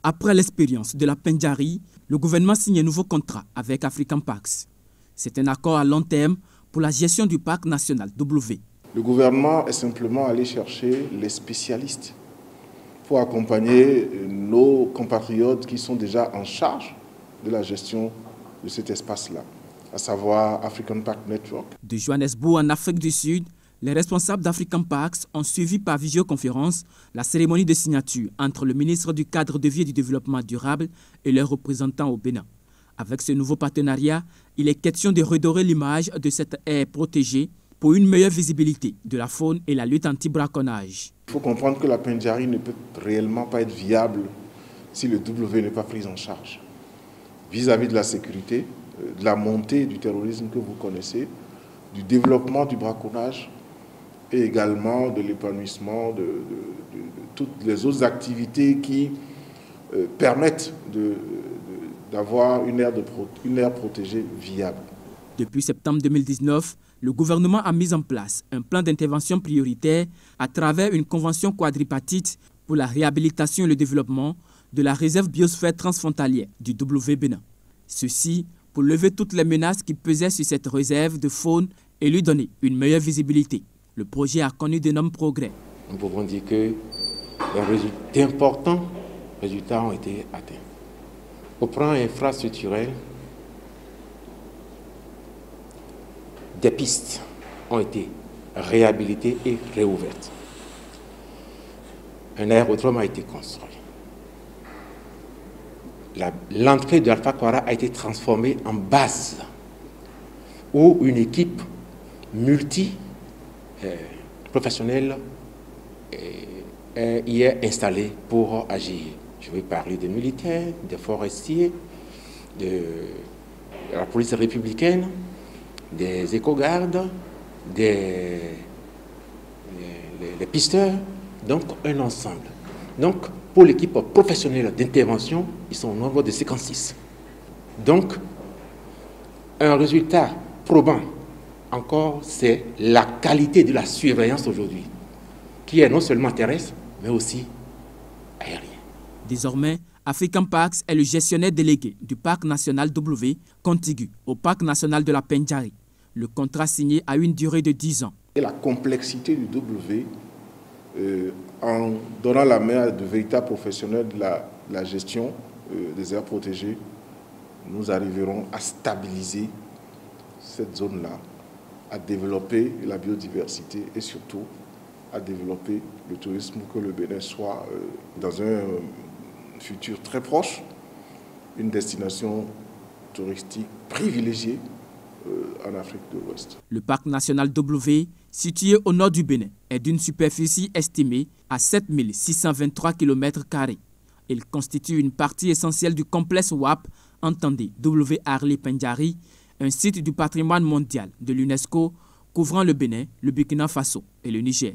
Après l'expérience de la Pendjari, le gouvernement signe un nouveau contrat avec African Parks. C'est un accord à long terme pour la gestion du parc national W. Le gouvernement est simplement allé chercher les spécialistes pour accompagner nos compatriotes qui sont déjà en charge de la gestion de cet espace-là, à savoir African Park Network. De Johannesburg en Afrique du Sud, les responsables d'African Parks ont suivi par visioconférence la cérémonie de signature entre le ministre du Cadre de vie et du Développement durable et leurs représentants au Bénin. Avec ce nouveau partenariat, il est question de redorer l'image de cette aire protégée pour une meilleure visibilité de la faune et la lutte anti-braconnage. Il faut comprendre que la Pendjari ne peut réellement pas être viable si le W n'est pas pris en charge. Vis-à-vis de la sécurité, de la montée du terrorisme que vous connaissez, du développement du braconnage et également de l'épanouissement de toutes les autres activités qui permettent d'avoir une aire protégée viable. Depuis septembre 2019, le gouvernement a mis en place un plan d'intervention prioritaire à travers une convention quadripartite pour la réhabilitation et le développement de la réserve biosphère transfrontalière du W-Bénin. Ceci pour lever toutes les menaces qui pesaient sur cette réserve de faune et lui donner une meilleure visibilité. Le projet a connu d'énormes progrès. Nous pouvons dire que d'importants résultats ont été atteints. Au plan infrastructurel, des pistes ont été réhabilitées et réouvertes. Un aérodrome a été construit. L'entrée de Alpha Quara a été transformée en base où une équipe multi-professionnelle y est installée pour agir. Je vais parler des militaires, des forestiers, de la police républicaine, des éco-gardes, les pisteurs, donc un ensemble. Donc, pour l'équipe professionnelle d'intervention, ils sont au nombre de 56. Donc, un résultat probant, encore, c'est la qualité de la surveillance aujourd'hui, qui est non seulement terrestre, mais aussi aérienne. Désormais, African Parks est le gestionnaire délégué du parc national W, contigu au parc national de la Pendjari. Le contrat signé a une durée de 10 ans. Et la complexité du W, en donnant la main à de véritables professionnels de la gestion des aires protégées, nous arriverons à stabiliser cette zone-là, à développer la biodiversité et surtout à développer le tourisme pour que le Bénin soit dans un futur très proche, une destination touristique privilégiée en Afrique de l'Ouest. Le parc national W, situé au nord du Bénin, est d'une superficie estimée à 7 623 km². Il constitue une partie essentielle du complexe WAP, entendez W Arley Pendjari, un site du patrimoine mondial de l'UNESCO couvrant le Bénin, le Burkina Faso et le Niger.